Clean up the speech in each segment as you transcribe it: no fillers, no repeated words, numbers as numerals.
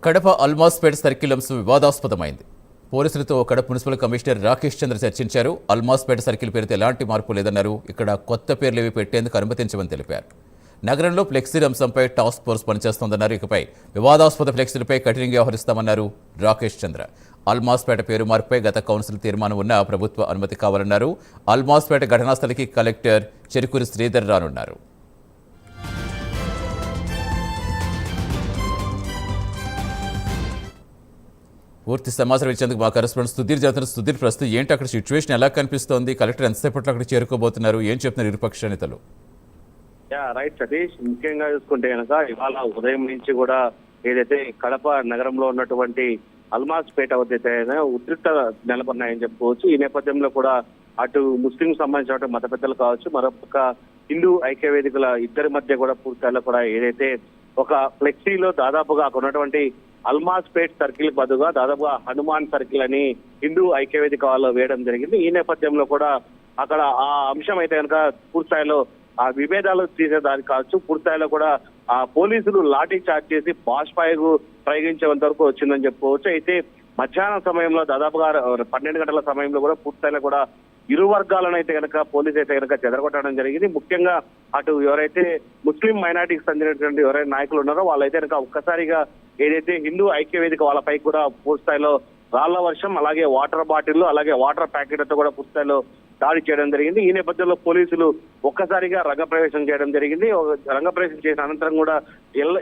Kadapa అల్మాస్పేట్ circle అంశం వివాదాస్పదమైంది. పోలీసులతో Kadapa municipal commissioner Rakesh చంద్ర చర్చించారు. అల్మాస్పేట్ సర్కిల్ పేరుతో ఎలాంటి మార్పు లేదన్నారు. ఇక్కడ కొత్త పేర్లేవి పెట్టేందుకు అనుమతించమని తెలిపారు. నగరంలో ఫ్లెక్సీల అంశంపై టాస్క్ ఫోర్స్ పనిచేస్తోందన్నారు. ఇకపై వివాదాస్పద ఫ్లెక్సీలపై కఠినంగా వ్యవహరిస్తామన్నారు రాకేష్ చంద్ర. అల్మాస్పేట పేరు మార్పుపై గత కౌన్సిల్ తీర్మానం ఉన్న ప్రభుత్వ అనుమతి కావాలన్నారు. అల్మాస్పేట ఘటనాస్థలికి కలెక్టర్ చెరుకూరి శ్రీధర్ రానున్నారు. పూర్తి సమాచారం ఇచ్చేందుకు మా కరెస్పాండెంట్ సుధీర్ జాతర. సుధీర్, ప్రస్తుతం ఏంటి అక్కడ సిచ్యువేషన్ ఎలా కనిపిస్తోంది? కలెక్టర్ ఎంతసేపట్లో అక్కడ చేరుకోబోతున్నారు? ఏం చెప్తున్నారు ఇరుపక్ష నేతలు? రైట్ సతీష్, ముఖ్యంగా చూసుకుంటే కనుక ఇవాళ ఉదయం నుంచి కూడా ఏదైతే కడప నగరంలో ఉన్నటువంటి అల్మాస్పేట వద్దైతే ఉద్రిక్త నెలకొన్నాయని చెప్పుకోవచ్చు. ఈ నేపథ్యంలో కూడా అటు ముస్లిం సంబంధించిన మత పెద్దలు కావచ్చు, మరొక హిందూ ఐక్య వేదికల ఇద్దరి మధ్య కూడా పూర్తిలో కూడా ఏదైతే ఒక ఫ్లెక్సీలో దాదాపుగా అక్కడ ఉన్నటువంటి అల్మాస్పేట్ సర్కిల్ బదుగా దాదాపుగా హనుమాన్ సర్కిల్ అని హిందూ ఐక్యవేదిక వాళ్ళు వేయడం జరిగింది. ఈ నేపథ్యంలో కూడా అక్కడ ఆ అంశం అయితే కనుక పూర్తిస్థాయిలో ఆ విభేదాలు తీసేదానికి కావచ్చు, పూర్తిస్థాయిలో కూడా ఆ పోలీసులు లాఠీ చార్జ్ చేసి బాష్పాయకు ప్రయోగించేంత వరకు వచ్చిందని చెప్పుకోవచ్చు. అయితే మధ్యాహ్నం సమయంలో దాదాపుగా 12 గంటల సమయంలో కూడా పూర్తిస్థాయిలో కూడా ఇరు వర్గాలను అయితే కనుక పోలీసు అయితే కనుక చెదరగొట్టడం జరిగింది. ముఖ్యంగా అటు ఎవరైతే ముస్లిం మైనార్టీకి చెందినటువంటి ఎవరైతే నాయకులు ఉన్నారో వాళ్ళైతే కనుక ఒక్కసారిగా ఏదైతే హిందూ ఐక్యవేదిక వాళ్ళపై కూడా పూర్తిస్థాయిలో రాళ్ల వర్షం, అలాగే వాటర్ బాటిల్, అలాగే వాటర్ ప్యాకెట్లతో కూడా పూర్తిస్థాయిలో దాడి చేయడం జరిగింది. ఈ నేపథ్యంలో పోలీసులు ఒక్కసారిగా రంగప్రవేశం చేయడం జరిగింది. రంగప్రవేశం చేసిన అనంతరం కూడా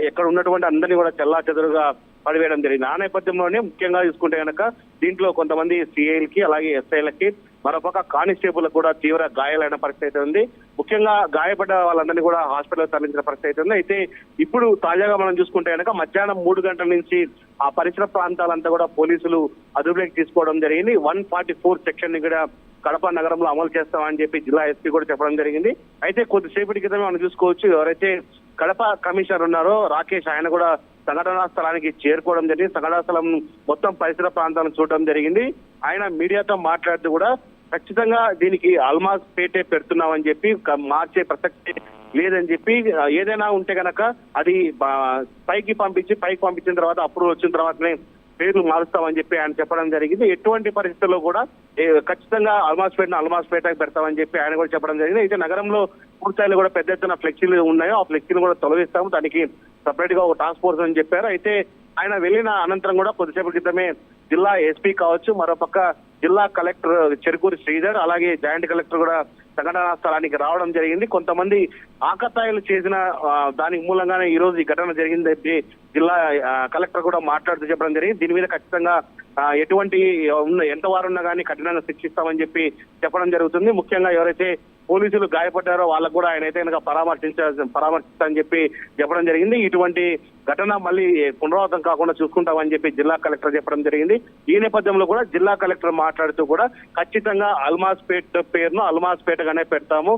ఎక్కడ ఉన్నటువంటి అందరినీ కూడా చెల్లా చెదురుగా పడివేయడం జరిగింది. ఆ నేపథ్యంలోనే ముఖ్యంగా చూసుకుంటే కనుక దీంట్లో కొంతమంది సిఐలకి అలాగే ఎస్ఐలకి మరొక కానిస్టేబుల్ కూడా తీవ్ర గాయాలైన పరిస్థితి అయితే ఉంది. ముఖ్యంగా గాయపడ్డ వాళ్ళందరినీ కూడా హాస్పిటల్ తరలించిన పరిస్థితి అయితే ఉంది. అయితే ఇప్పుడు తాజాగా మనం చూసుకుంటే కనుక మధ్యాహ్నం 3 గంటల నుంచి ఆ పరిసర ప్రాంతాలంతా కూడా పోలీసులు అదుపులోకి తీసుకోవడం జరిగింది. 144 సెక్షన్ ని కూడా కడప నగరంలో అమలు చేస్తామని చెప్పి జిల్లా ఎస్పీ కూడా చెప్పడం జరిగింది. అయితే కొద్దిసేపటి క్రితమే మనం చూసుకోవచ్చు, ఎవరైతే కడప కమిషనర్ ఉన్నారో రాకేష్, ఆయన కూడా సంఘటనా స్థలానికి చేరుకోవడం జరిగింది. సంఘటనా స్థలం మొత్తం పరిసర ప్రాంతాలను చూడడం జరిగింది. ఆయన మీడియాతో మాట్లాడుతూ కూడా ఖచ్చితంగా దీనికి అల్మాస్ పేటే పెడుతున్నామని చెప్పి, మార్చే ప్రసక్తి లేదని చెప్పి, ఏదైనా ఉంటే కనుక అది పైకి పంపించిన తర్వాత అప్రూవ్ వచ్చిన తర్వాతనే పేర్లు మారుస్తామని చెప్పి ఆయన చెప్పడం జరిగింది. ఎటువంటి పరిస్థితుల్లో కూడా ఖచ్చితంగా అల్మాస్పేటకు పెడతామని చెప్పి ఆయన కూడా చెప్పడం జరిగింది. అయితే నగరంలో పూర్తిస్థాయిలో కూడా పెద్ద ఎత్తున ఫ్లెక్సీలు ఉన్నాయో ఆ ఫ్లెక్సీలు కూడా తొలగిస్తాము, దానికి సపరేట్ గా ఒక టాస్క్ ఫోర్స్ అని చెప్పారు. అయితే ఆయన వెళ్ళిన అనంతరం కూడా కొద్దిసేపటి క్రితమే జిల్లా ఎస్పీ కావచ్చు, మరోపక్క జిల్లా కలెక్టర్ చెరుకూరి శ్రీధర్, అలాగే జాయింట్ కలెక్టర్ కూడా సంఘటనా స్థలానికి రావడం జరిగింది. కొంతమంది ఆకతాయిలు చేసిన దానికి మూలంగానే ఈ రోజు ఈ ఘటన జరిగింది జిల్లా కలెక్టర్ కూడా మాట్లాడుతూ చెప్పడం జరిగింది. దీని మీద ఖచ్చితంగా ఎటువంటి ఎంత వారున్నా కానీ కఠినంగా శిక్షిస్తామని చెప్పి చెప్పడం జరుగుతుంది. ముఖ్యంగా ఎవరైతే పోలీసులు గాయపడ్డారో వాళ్ళకు కూడా ఆయన అయితే కనుక పరామర్శిస్తామని చెప్పి చెప్పడం జరిగింది. ఇటువంటి ఘటన మళ్ళీ పునరావృతం కాకుండా చూసుకుంటామని చెప్పి జిల్లా కలెక్టర్ చెప్పడం జరిగింది. ఈ నేపథ్యంలో కూడా జిల్లా కలెక్టర్ మాట్లాడుతూ కూడా ఖచ్చితంగా అల్మాస్పేట్ పేరును అల్మాస్పేటగానే పెడతాము,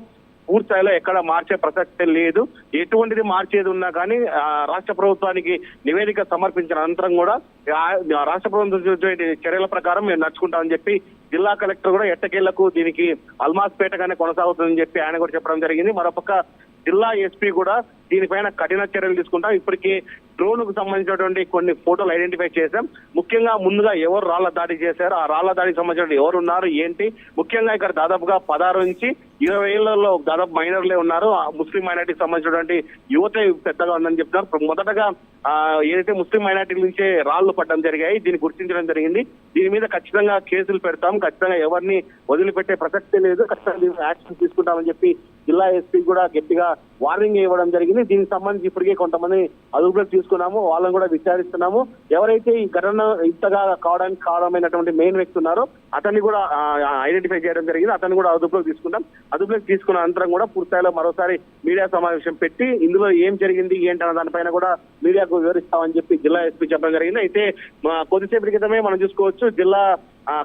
పూర్తిస్థాయిలో ఎక్కడ మార్చే ప్రసక్తి లేదు, ఎటువంటిది మార్చేది ఉన్నా కానీ రాష్ట్ర ప్రభుత్వానికి నివేదిక సమర్పించిన అనంతరం కూడా రాష్ట్ర ప్రభుత్వం చర్యల ప్రకారం మేము నడుచుకుంటామని చెప్పి జిల్లా కలెక్టర్ కూడా ఎట్టకేళ్లకు దీనికి అల్మాస్పేటగానే కొనసాగుతుందని చెప్పి ఆయన కూడా చెప్పడం జరిగింది. మరోపక్క జిల్లా ఎస్పీ కూడా దీనిపైన కఠిన చర్యలు తీసుకుంటాం. ఇప్పటికీ డ్రోన్ కు సంబంధించినటువంటి కొన్ని ఫోటోలు ఐడెంటిఫై చేశాం. ముఖ్యంగా ముందుగా ఎవరు రాళ్ల దాడి చేశారు, ఆ రాళ్ల దాడికి సంబంధించిన ఎవరు ఉన్నారు ఏంటి, ముఖ్యంగా ఇక్కడ దాదాపుగా 16 నుంచి 20 ఏళ్లలో దాదాపు మైనర్లే ఉన్నారు. ముస్లిం మైనార్టీకి సంబంధించినటువంటి యువత పెద్దగా ఉందని చెప్తున్నారు. మొదటగా ఏదైతే ముస్లిం మైనార్టీ నుంచే రాళ్లు పడడం జరిగాయి, దీన్ని గుర్తించడం జరిగింది. దీని మీద ఖచ్చితంగా కేసులు పెడతాం, ఖచ్చితంగా ఎవరిని వదిలిపెట్టే ప్రసక్తి లేదు, ఖచ్చితంగా యాక్షన్ తీసుకుంటామని చెప్పి జిల్లా ఎస్పీ కూడా గట్టిగా వార్నింగ్ ఇవ్వడం జరిగింది. దీనికి సంబంధించి ఇప్పటికే కొంతమంది అదుపులోకి తీసుకున్నాము, వాళ్ళని కూడా విచారిస్తున్నాము. ఎవరైతే ఈ ఘటన ఇంతగా కావడానికి కారణమైనటువంటి మెయిన్ వ్యక్తి ఉన్నారో అతన్ని కూడా ఐడెంటిఫై చేయడం జరిగింది. అతన్ని కూడా అదుపులోకి తీసుకుంటాం. అదుపులోకి తీసుకున్న అనంతరం కూడా పూర్తిస్థాయిలో మరోసారి మీడియా సమావేశం పెట్టి ఇందులో ఏం జరిగింది ఏంటన్న దానిపైన కూడా మీడియాకు వివరిస్తామని చెప్పి జిల్లా ఎస్పీ చెప్పడం జరిగింది. అయితే కొద్దిసేపటి క్రితమే మనం చూసుకోవచ్చు, జిల్లా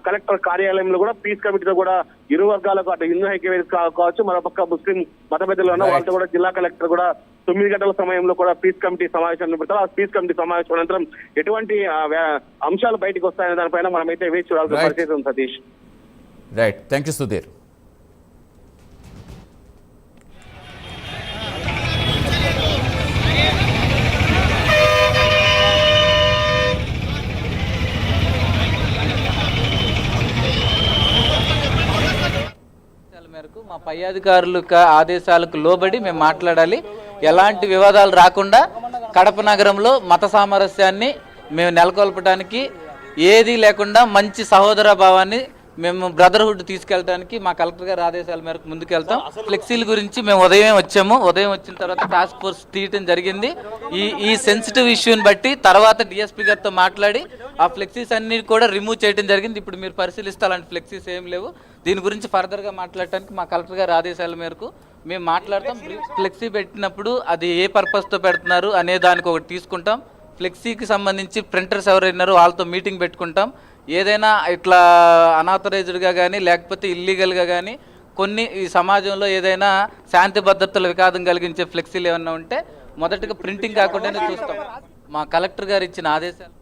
కలెక్టర్ కార్యాలయంలో కూడా పీస్ కమిటీతో కూడా ఇరు వర్గాలకు అటు హిందూ ఐక్యవేదిక కావచ్చు, మరోపక్క ముస్లిం మత పెద్దలు ఉన్న వాళ్ళతో కూడా జిల్లా కలెక్టర్ కూడా 9 గంటల సమయంలో కూడా పీస్ కమిటీ సమావేశాన్ని పెడతారు. ఆ పీస్ కమిటీ సమావేశం అనంతరం ఎటువంటి అంశాలు బయటకు వస్తాయనే దానిపైన మనమైతే వేచి చూడాల్సిన పరిస్థితి ఉంది. Satish, right, thank you Sudheer. పై అధికారుల ఆదేశాలకు లోబడి మేము మాట్లాడాలి. ఎలాంటి వివాదాలు రాకుండా కడప నగరంలో మత సామరస్యాన్ని మేము నెలకొల్పడానికి ఏది లేకుండా మంచి సహోదర భావాన్ని మేము బ్రదర్హుడ్ తీసుకెళ్ళడానికి మా కలెక్టర్ గారి ఆదేశాల మేరకు ముందుకెళ్తాం. ఫ్లెక్సీల గురించి మేము ఉదయం వచ్చాము. ఉదయం వచ్చిన తర్వాత టాస్క్ ఫోర్స్ తీయటం జరిగింది. ఈ సెన్సిటివ్ ఇష్యూని బట్టి తర్వాత డిఎస్పీ గారితో మాట్లాడి ఆ ఫ్లెక్సీస్ అన్ని కూడా రిమూవ్ చేయడం జరిగింది. ఇప్పుడు మీరు పరిశీలిస్తే అలాంటి ఫ్లెక్సీస్ ఏం లేవు. దీని గురించి ఫర్దర్గా మాట్లాడటానికి మా కలెక్టర్ గారి ఆదేశాల మేరకు మేము మాట్లాడతాం. ఫ్లెక్సీ పెట్టినప్పుడు అది ఏ పర్పస్తో పెడుతున్నారు అనే దానికి ఒకటి తీసుకుంటాం. ఫ్లెక్సీకి సంబంధించి ప్రింటర్స్ ఎవరైనారో వాళ్ళతో మీటింగ్ పెట్టుకుంటాం. ఏదైనా ఇట్లా అనాథరైజ్డ్గా కానీ లేకపోతే ఇల్లీగల్గా కానీ కొన్ని ఈ సమాజంలో ఏదైనా శాంతి భద్రతల విఘాతం కలిగించే ఫ్లెక్సీలు ఏమన్నా ఉంటే మొదటగా ప్రింటింగ్ కాకుండానే చూస్తాం. మా కలెక్టర్ గారు ఇచ్చిన ఆదేశాలు